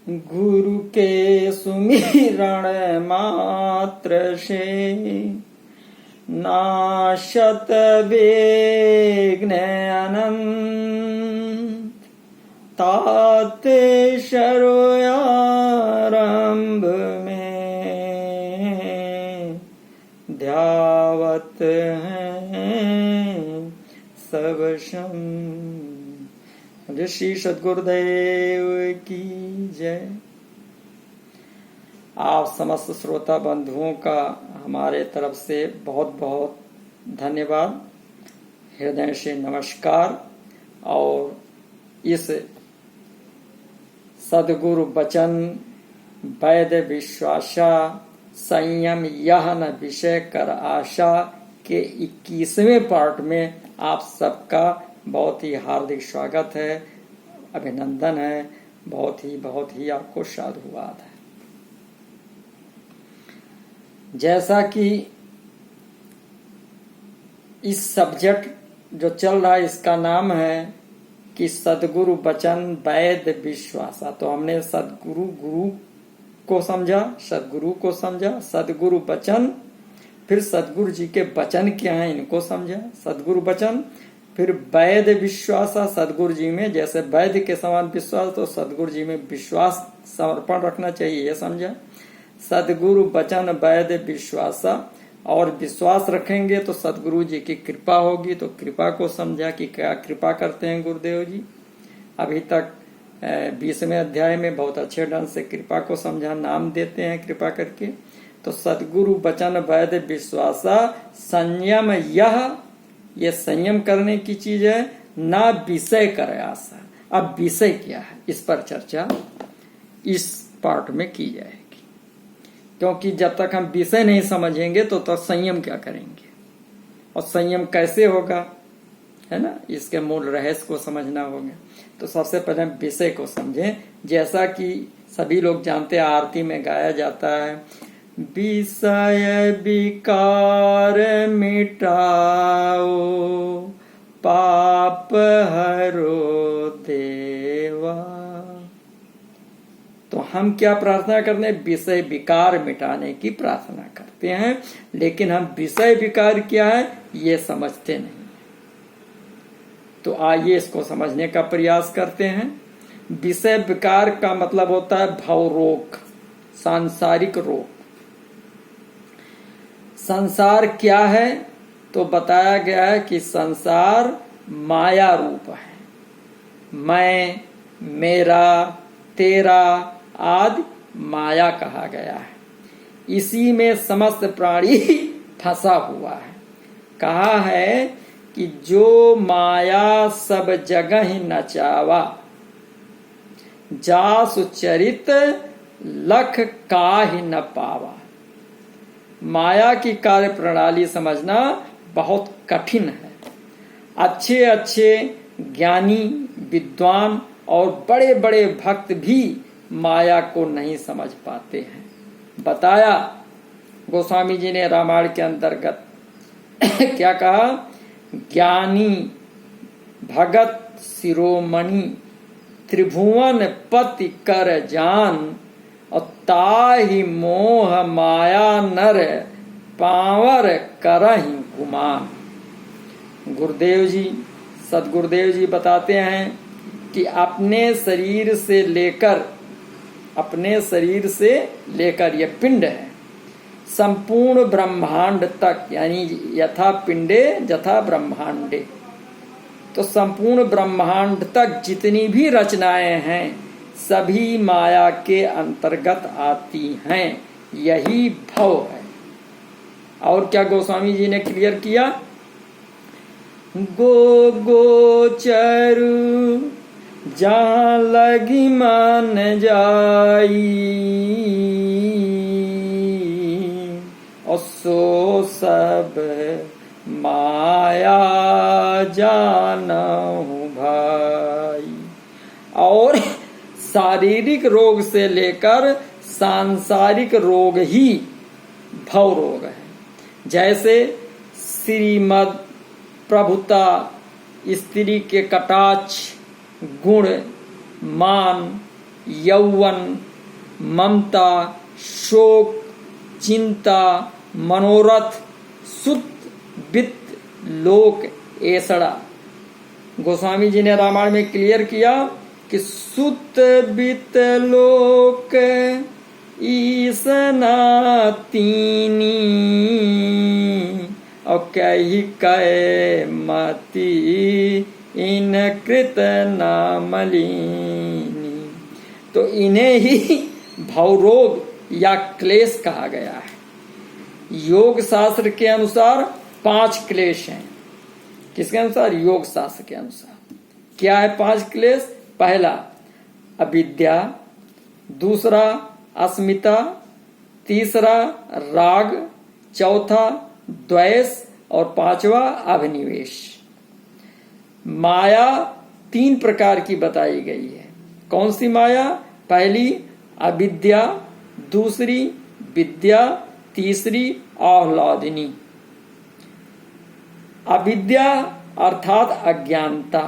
गुरु के सुमिरण मात्र से नाशत विघ्न अनंत ताते शरोयारंभ में ध्यावत हैं सब शम। श्री सद्गुरुदेव की जय। आप समस्त श्रोता बंधुओं का हमारे तरफ से बहुत बहुत धन्यवाद, हृदय से नमस्कार। और इस सद्गुरु वचन वैद विश्वासा संयम यह न विषय कर आशा के 21वें पार्ट में आप सबका बहुत ही हार्दिक स्वागत है, अभिनंदन है। बहुत ही आपको साधुवाद है। जैसा कि इस सब्जेक्ट जो चल रहा है इसका नाम है कि सद्गुरु वचन वैद विश्वासा। तो हमने सद्गुरु गुरु को समझा, सद्गुरु को समझा, सद्गुरु वचन, फिर सद्गुरु जी के वचन क्या हैं इनको समझा, सद्गुरु वचन, फिर वैद विश्वासा। सद्गुरु जी में जैसे वैद के समान विश्वास, तो सद्गुरु जी में विश्वास समर्पण रखना चाहिए, ये समझा। सद्गुरु वचन वैद विश्वासा, और विश्वास रखेंगे तो सद्गुरु जी की कृपा होगी, तो कृपा को समझा कि क्या कृपा करते हैं गुरुदेव जी। अभी तक 20वें अध्याय में बहुत अच्छे ढंग से कृपा को समझा, नाम देते हैं कृपा करके। तो सद्गुरु वचन वैद विश्वासा संयम यह, ये संयम करने की चीज है, ना विषय कर आशा। अब विषय क्या है इस पर चर्चा इस पार्ट में की जाएगी, क्योंकि जब तक हम विषय नहीं समझेंगे तो संयम क्या करेंगे, और संयम कैसे होगा, है ना, इसके मूल रहस्य को समझना होगा। तो सबसे पहले हम विषय को समझें। जैसा कि सभी लोग जानते हैं, आरती में गाया जाता है, विषय विकार मिटाओ पाप हरो देवा। तो हम क्या प्रार्थना करते हैं? विषय विकार मिटाने की प्रार्थना करते हैं, लेकिन हम विषय विकार क्या है ये समझते नहीं। तो आइए इसको समझने का प्रयास करते हैं। विषय विकार का मतलब होता है भव रोग, सांसारिक रोग। संसार क्या है? तो बताया गया है कि संसार माया रूप है। मैं, मेरा, तेरा आदि माया कहा गया है। इसी में समस्त प्राणी फंसा हुआ है। कहा है कि जो माया सब जगह ही नचावा, जासु चरित लख काहि न पावा। माया की कार्य प्रणाली समझना बहुत कठिन है। अच्छे अच्छे ज्ञानी, विद्वान और बड़े बड़े भक्त भी माया को नहीं समझ पाते हैं। बताया गोस्वामी जी ने रामायण के अंतर्गत क्या कहा? ज्ञानी भगत शिरोमणि त्रिभुवन पति कर जान, और ताहि मोह माया नर पावर करहि गुमान। गुरुदेव जी, सदगुरुदेव जी बताते हैं कि अपने शरीर से लेकर ये पिंड है, संपूर्ण ब्रह्मांड तक, यानी यथा पिंडे यथा ब्रह्मांडे, तो संपूर्ण ब्रह्मांड तक जितनी भी रचनाएं हैं सभी माया के अंतर्गत आती हैं। यही भव है। और क्या गोस्वामी जी ने क्लियर किया? गो गोचरु जहाँ लगी मान जाई, और सो सब माया जानहु भाई। और शारीरिक रोग से लेकर सांसारिक रोग ही भव रोग है। जैसे श्रीमद प्रभुता, स्त्री के कटाक्ष, गुण, मान, यौवन, ममता, शोक, चिंता, मनोरथ, सुत, वित्त, लोक, ऐसड़ा। गोस्वामी जी ने रामायण में क्लियर किया कि सुत, वित्त, लोक, ईसना तीनी, और कही कहे मती इन कृत नामलिनी। तो इन्हें ही भवरोग या क्लेश कहा गया है। योग शास्त्र के अनुसार 5 क्लेश हैं। किसके अनुसार? योग शास्त्र के अनुसार। क्या है 5 क्लेश? पहला अविद्या, दूसरा अस्मिता, तीसरा राग, चौथा द्वेष और पांचवा अभिनिवेश। माया 3 प्रकार की बताई गई है। कौन सी माया? पहली अविद्या, दूसरी विद्या, तीसरी आह्लादिनी। अविद्या अर्थात अज्ञानता।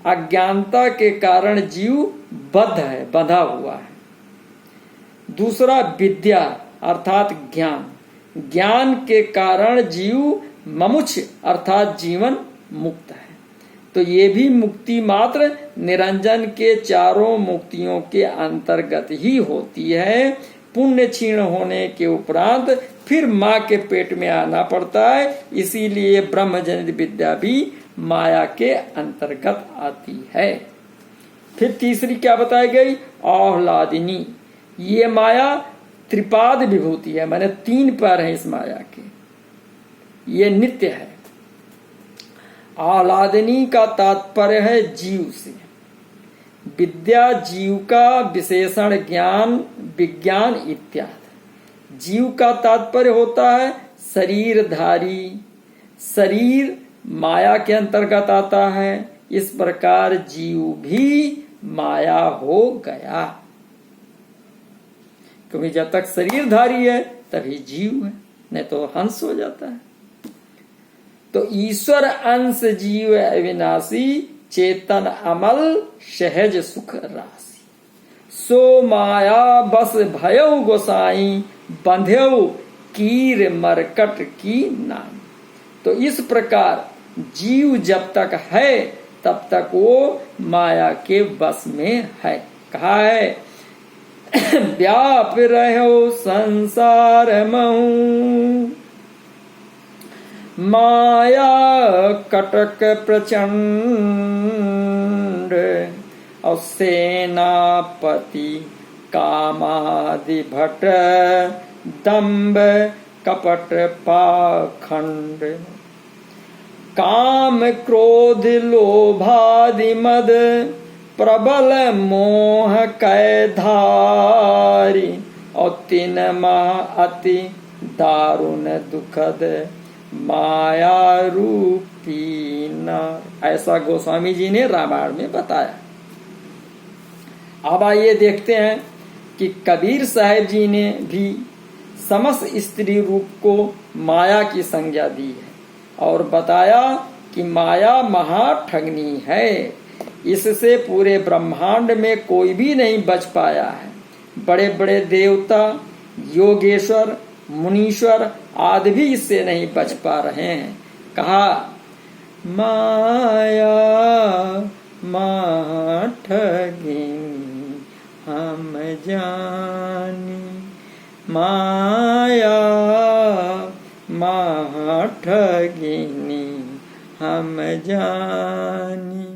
अज्ञानता के कारण जीव बद्ध है, बंधा हुआ है। दूसरा विद्या अर्थात ज्ञान। ज्ञान के कारण जीव ममुक्ष अर्थात जीवन मुक्त है। तो ये भी मुक्ति मात्र निरंजन के चारों मुक्तियों के अंतर्गत ही होती है। पुण्य क्षीण होने के उपरांत फिर माँ के पेट में आना पड़ता है। इसीलिए ब्रह्मजनित विद्या भी माया के अंतर्गत आती है। फिर तीसरी क्या बताई गई? आह्लादिनी। ये माया त्रिपाद विभूति है, माने 3 पैर हैं इस माया के। ये नित्य है। आह्लादिनी का तात्पर्य है जीव से। विद्या जीव का विशेषण, ज्ञान, विज्ञान इत्यादि। जीव का तात्पर्य होता है शरीरधारी। शरीर माया के अंतर्गत आता है। इस प्रकार जीव भी माया हो गया, क्योंकि जब तक शरीरधारी है तभी जीव है, नहीं तो हंस हो जाता है। तो ईश्वर अंश जीव अविनाशी, चेतन अमल सहज सुख राशि। सो माया बस भयो गोसाई, बंध्यो कीर मरकट की नाम। तो इस प्रकार जीव जब तक है तब तक वो माया के बस में है। कहा है व्याप रहो संसार महू, माया कटक प्रचंड, और सेनापति कामादि भट, दंभ कपट पाखंड। काम क्रोध लोभादि मद, प्रबल मोह कै धारी, और 3 माह अति दारुण दुखद, माया रूपी नार। ऐसा गोस्वामी जी ने रामायण में बताया। अब आइए देखते हैं कि कबीर साहब जी ने भी समस्त स्त्री रूप को माया की संज्ञा दी है और बताया कि माया महाठगनी है। इससे पूरे ब्रह्मांड में कोई भी नहीं बच पाया है। बड़े बड़े देवता, योगेश्वर, मुनीश्वर आदि भी इससे नहीं बच पा रहे हैं। कहा माया ठगिनी हम जानी, माया ठगिनी हम जानी।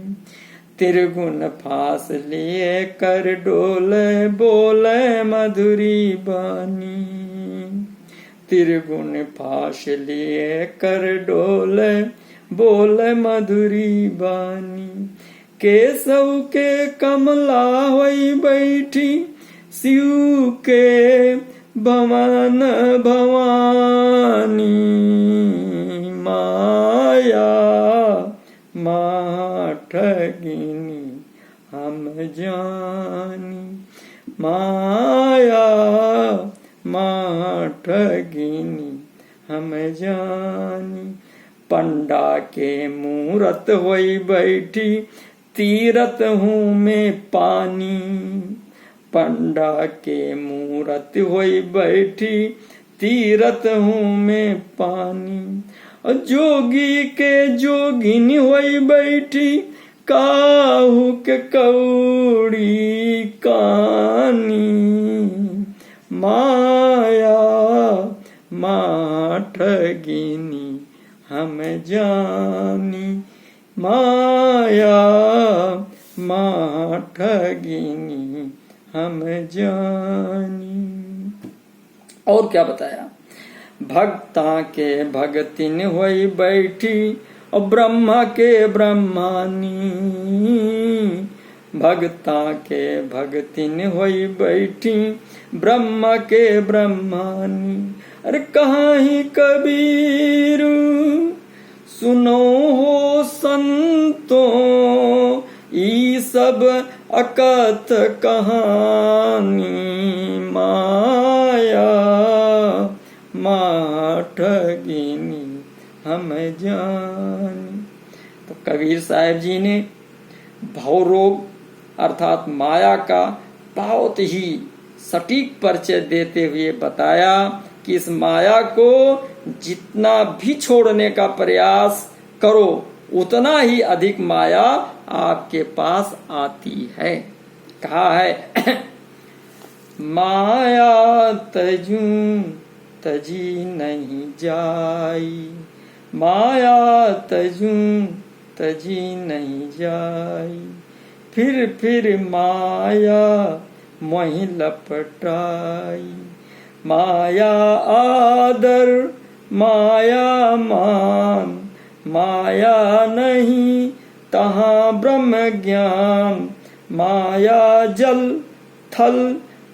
त्रिगुण फास लिए कर डोले, बोले मधुरी बानी। त्रिगुण फास लिए कर डोले, बोले मधुरी बानी। केशव के कमला होई बैठी, शिव के भवन भवानी। माया ठगिनी हम जानी, माया ठगिनी हम जानी। पंडा के मूरत होई बैठी, तीरथ हूँ मैं पानी। पंडा के मूरत होई बैठी, तीरथ हूँ मैं पानी। और जोगी के जोगिनी होई बैठी, काहू के कौड़ी कानी। माया माँ ठगिनी हम जानी, माया माँ ठगिनी हम जानी। और क्या बताया, भक्ता के भगतिन होई बैठी, और ब्रह्मा के ब्रह्मानी। भक्ता के भगतिन होई बैठी, ब्रह्मा के ब्रह्मानी। अरे कहाँ ही कबीर सुनो हो संतों, ई सब अकथ कहानी। माया माँ ठगिनी हम जानी। तो कबीर साहब जी ने भवरोग अर्थात माया का बहुत ही सटीक परिचय देते हुए बताया कि इस माया को जितना भी छोड़ने का प्रयास करो, उतना ही अधिक माया आपके पास आती है। कहा है माया तजूं तजी नहीं जाई, माया तजूं तजी नहीं जाई। फिर माया मोहि लपटाई, माया आदर माया मान। माया नहीं तहाँ ब्रह्म ज्ञान, माया जल थल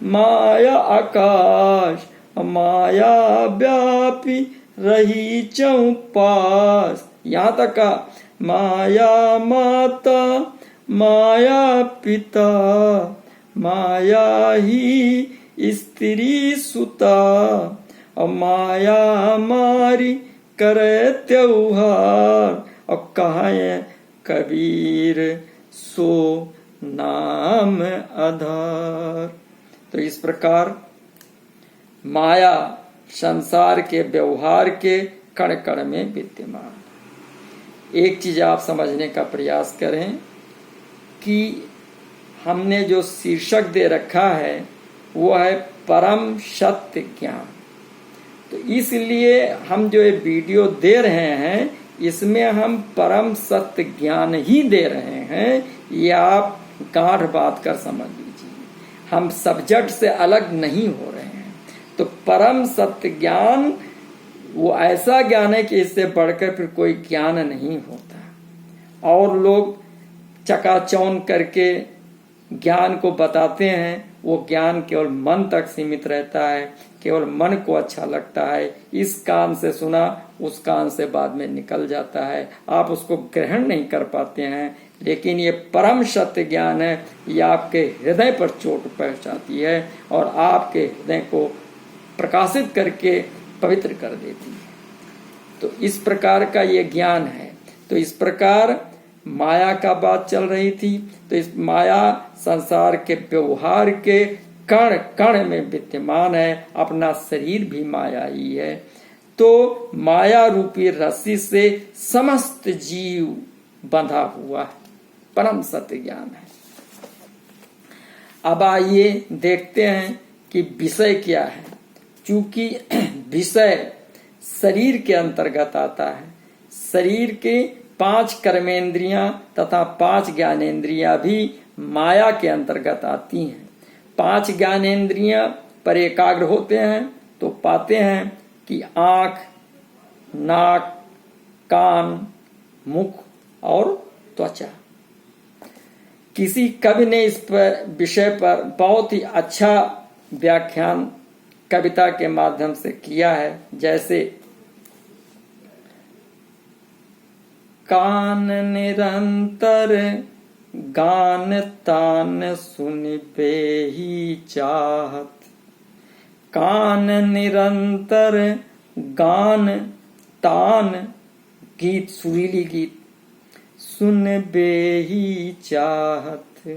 माया आकाश। माया व्यापी रही चौपास। यहाँ तक का माया माता माया पिता, माया ही स्त्री सुता। और माया मारी करे त्योहार, और कहे कबीर सो नाम आधार। तो इस प्रकार माया संसार के व्यवहार के कण कण में विद्यमान। एक चीज आप समझने का प्रयास करें कि हमने जो शीर्षक दे रखा है वो है परम सत्य ज्ञान। तो इसलिए हम जो ये वीडियो दे रहे हैं इसमें हम परम सत्य ज्ञान ही दे रहे हैं, ये आप गांठ बात कर समझ लीजिए। हम सब्जेक्ट से अलग नहीं हो रहे हैं। तो परम सत्य ज्ञान वो ऐसा ज्ञान है कि इससे बढ़कर फिर कोई ज्ञान नहीं होता। और लोग चकाचौंध करके ज्ञान को बताते हैं, वो ज्ञान केवल मन तक सीमित रहता है, केवल मन को अच्छा लगता है। इस कान से सुना, उस कान से बाद में निकल जाता है, आप उसको ग्रहण नहीं कर पाते हैं। लेकिन ये परम सत्य ज्ञान है, ये आपके हृदय पर चोट पहुंचाती है और आपके हृदय को प्रकाशित करके पवित्र कर देती है। तो इस प्रकार का ये ज्ञान है। तो इस प्रकार माया का बात चल रही थी। तो इस माया संसार के व्यवहार के कण कण में विद्यमान है। अपना शरीर भी माया ही है। तो माया रूपी रस्सी से समस्त जीव बंधा हुआ है। परम सत्य ज्ञान है। अब आइए देखते हैं कि विषय क्या है। चूंकि विषय शरीर के अंतर्गत आता है, शरीर के 5 कर्मेंद्रियां तथा 5 ज्ञानेंद्रियां भी माया के अंतर्गत आती हैं। 5 ज्ञानेंद्रियां पर एकाग्र होते हैं तो पाते हैं कि आंख, नाक, कान, मुख और त्वचा। किसी कवि ने इस विषय पर बहुत ही अच्छा व्याख्यान कविता के माध्यम से किया है। जैसे कान निरंतर गान तान सुनिबे ही चाहत, कान निरंतर गान तान गीत सुरीली गीत सुनबे ही चाहत।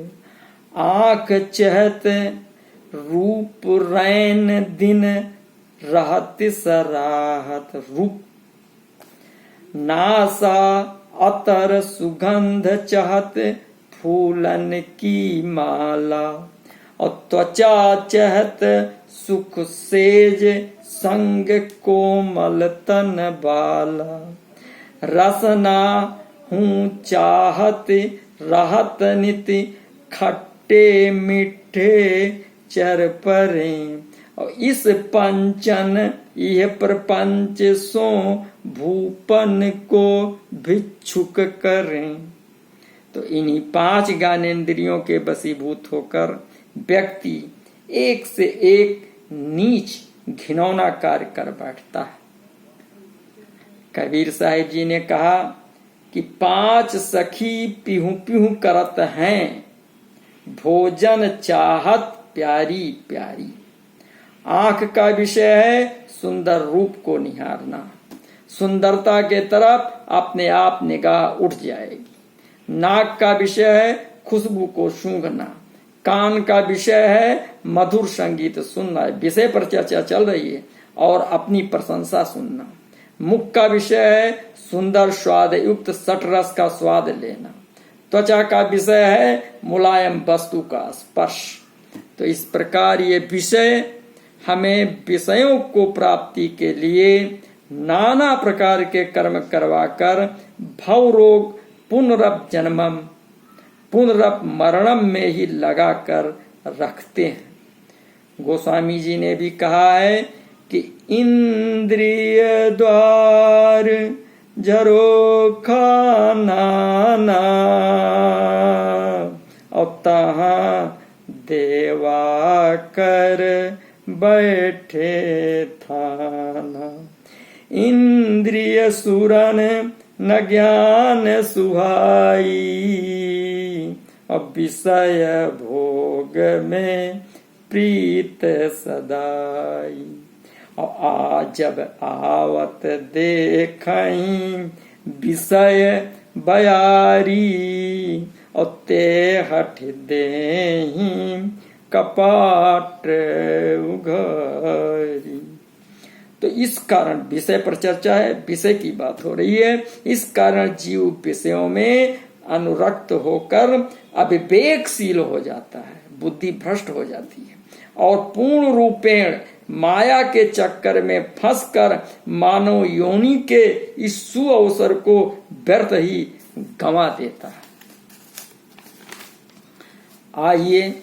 आँख चहत रूप रैन दिन रहत सराहत रूप। नासा अतर सुगंध चहत फूलन की माला, और त्वचा चहत सुख सेज संग कोमल तन बाला। रसना हूँ चाहत रहत निति खट्टे मीठे चर परे, और इस पंचन यह प्रपंच सो भूपन को भिक्षुक करें। तो इन्हीं 5 ज्ञानेंद्रियों के वशीभूत होकर व्यक्ति एक से एक नीच घिनौना कार्य कर बैठता है। कबीर साहिब जी ने कहा कि 5 सखी पिहू पिहू करत हैं, भोजन चाहत प्यारी प्यारी। आंख का विषय है सुंदर रूप को निहारना, सुंदरता के तरफ अपने आप निगाह उठ जाएगी। नाक का विषय है खुशबू को सूंघना, कान का विषय है मधुर संगीत सुनना, विषय पर चर्चा चल रही है, और अपनी प्रशंसा सुनना। मुख का विषय है सुंदर स्वाद युक्त सटरस का स्वाद लेना। त्वचा का विषय है मुलायम वस्तु का स्पर्श। तो इस प्रकार ये विषय हमें विषयों को प्राप्ति के लिए नाना प्रकार के कर्म करवाकर भव रोग पुनरप जन्मम पुनरप मरणम में ही लगाकर रखते हैं। गोस्वामी जी ने भी कहा है कि इंद्रिय द्वार झरोखा नाना, और तहाँ देवा कर बैठे थाना। इंद्रिय सुरन न ज्ञान सुहाई, और विषय भोग में प्रीत सदाई। और जब आवत देखहीं विषय बयारी, और ते हठ देहीं कपाट उघारी। तो इस कारण विषय पर चर्चा है, विषय की बात हो रही है। इस कारण जीव विषयों में अनुरक्त होकर अविवेकशील हो जाता है, बुद्धि भ्रष्ट हो जाती है, और पूर्ण रूपेण माया के चक्कर में फंसकर मानव योनि के इस सुअवसर को व्यर्थ ही गंवा देता है। आइए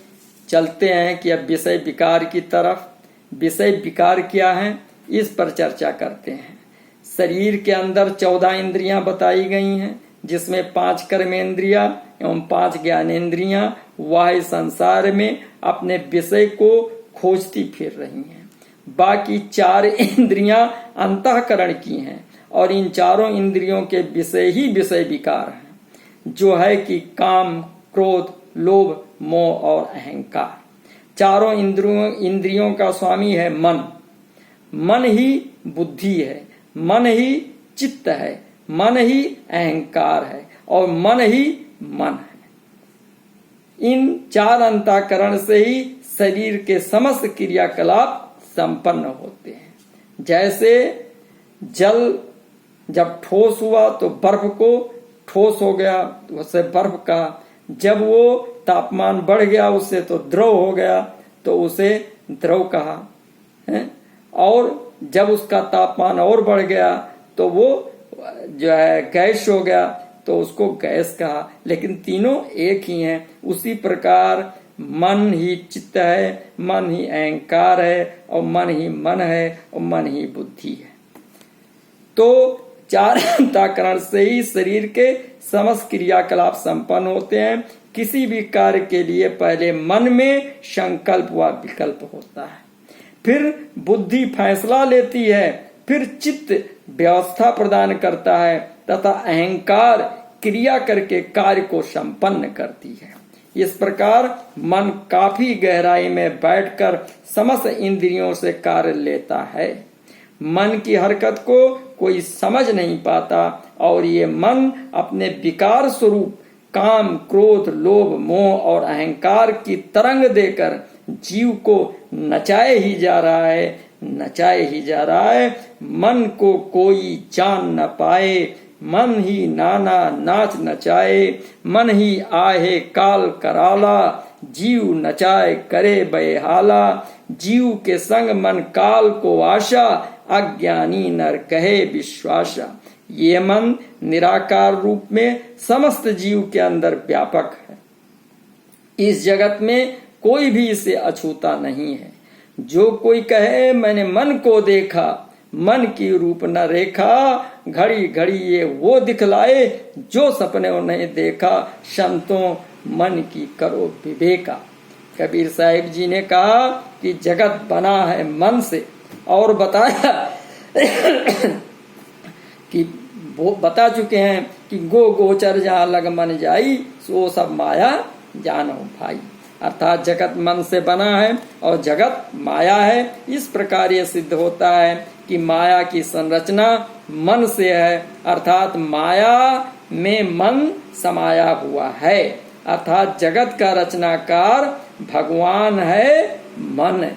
चलते हैं कि अब विषय विकार की तरफ। विषय विकार क्या है, इस पर चर्चा करते हैं। शरीर के अंदर 14 इंद्रियां बताई गई हैं, जिसमें 5 कर्मेंद्रियां एवं 5 ज्ञानेंद्रियां वाह्य संसार में अपने विषय को खोजती फिर रही हैं। बाकी 4 इंद्रियां अंतःकरण की हैं, और इन चारों इंद्रियों के विषय ही विषय विकार हैं, जो है कि काम, क्रोध, लोभ, मोह और अहंकार। चारों इंद्रियों का स्वामी है मन। मन ही बुद्धि है, मन ही चित्त है, मन ही अहंकार है, और मन ही मन है। इन 4 अंतःकरण से ही शरीर के समस्त क्रियाकलाप संपन्न होते हैं। जैसे जल जब ठोस हुआ तो बर्फ को ठोस हो गया, उससे बर्फ का, जब वो तापमान बढ़ गया उससे तो द्रव हो गया, तो उसे द्रव कहा है। और जब उसका तापमान और बढ़ गया तो वो जो है गैस हो गया, तो उसको गैस कहा। लेकिन तीनों एक ही हैं। उसी प्रकार मन ही चित्त है, मन ही अहंकार है, और मन ही मन है, और मन ही बुद्धि है। तो 4 अंतःकरण से ही शरीर के समस्त क्रियाकलाप संपन्न होते हैं। किसी भी कार्य के लिए पहले मन में संकल्प व विकल्प होता है, फिर बुद्धि फैसला लेती है, फिर चित्त व्यवस्था प्रदान करता है, तथा अहंकार क्रिया करके कार्य को संपन्न करती है। इस प्रकार मन काफी गहराई में बैठकर समस्त इंद्रियों से कार्य लेता है। मन की हरकत को कोई समझ नहीं पाता, और ये मन अपने विकार स्वरूप काम, क्रोध, लोभ, मोह और अहंकार की तरंग देकर जीव को नचाए ही जा रहा है, नचाए ही जा रहा है। मन को कोई जान न पाए, मन ही नाना नाच नचाए, मन ही आहे काल कराला, जीव नचाए करे बेहाला। जीव के संग मन काल को आशा, अज्ञानी नर कहे विश्वासा। ये मन निराकार रूप में समस्त जीव के अंदर व्यापक है। इस जगत में कोई भी इसे अछूता नहीं है। जो कोई कहे मैंने मन को देखा, मन की रूप न रेखा, घड़ी घड़ी ये वो दिखलाए, जो सपने उन्हें देखा, संतों मन की करो विवेका। कबीर साहिब जी ने कहा कि जगत बना है मन से, और बताया कि वो बता चुके हैं कि गो गोचर जहाँ लग मन जाई, सो सब माया जानो भाई। अर्थात जगत मन से बना है और जगत माया है। इस प्रकार ये सिद्ध होता है कि माया की संरचना मन से है, अर्थात माया में मन समाया हुआ है। अर्थात जगत का रचनाकार भगवान है मन,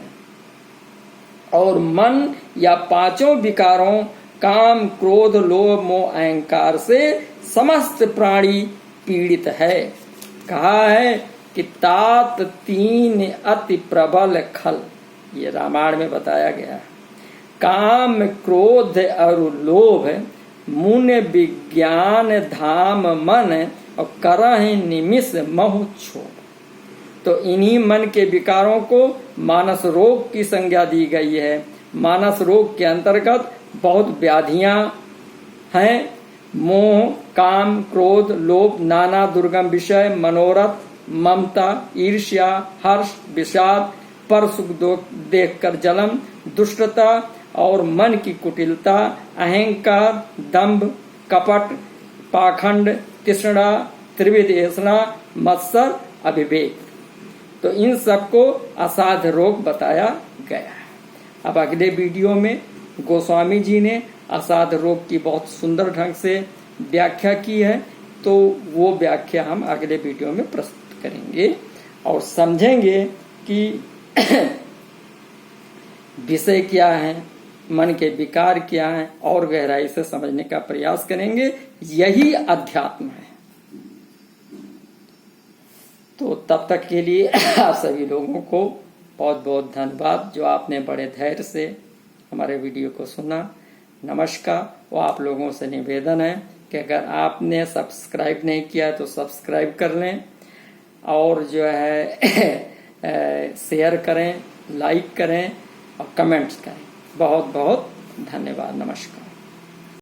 और मन या पांचों विकारों काम क्रोध लोभ मोह अहंकार से समस्त प्राणी पीड़ित है। कहा है कि तात तीन अति प्रबल खल, ये रामायण में बताया गया है। काम क्रोध और लोभ मुन विज्ञान धाम मन, और करहि निमिष मोह क्षोभ। तो इन्हीं मन के विकारों को मानस रोग की संज्ञा दी गई है। मानस रोग के अंतर्गत बहुत व्याधियां हैं। मोह, काम, क्रोध, लोभ, नाना दुर्गम विषय, मनोरथ, ममता, ईर्ष्या, हर्ष, विषाद, पर सुख देखकर जलन, दुष्टता और मन की कुटिलता, अहंकार, दंभ, कपट, पाखंड, तृष्णा, त्रिविध ऐसा, मत्सर, अविवेक। तो इन सबको असाध्य रोग बताया गया है। अब अगले वीडियो में गोस्वामी जी ने असाध्य रोग की बहुत सुंदर ढंग से व्याख्या की है, तो वो व्याख्या हम अगले वीडियो में प्रस्तुत करेंगे और समझेंगे कि विषय क्या है, मन के विकार क्या हैं, और गहराई से समझने का प्रयास करेंगे। यही अध्यात्म है। तो तब तक के लिए आप सभी लोगों को बहुत बहुत धन्यवाद, जो आपने बड़े धैर्य से हमारे वीडियो को सुना। नमस्कार। वो आप लोगों से निवेदन है कि अगर आपने सब्सक्राइब नहीं किया तो सब्सक्राइब कर लें, और जो है शेयर करें, लाइक करें और कमेंट्स करें। बहुत बहुत धन्यवाद। नमस्कार।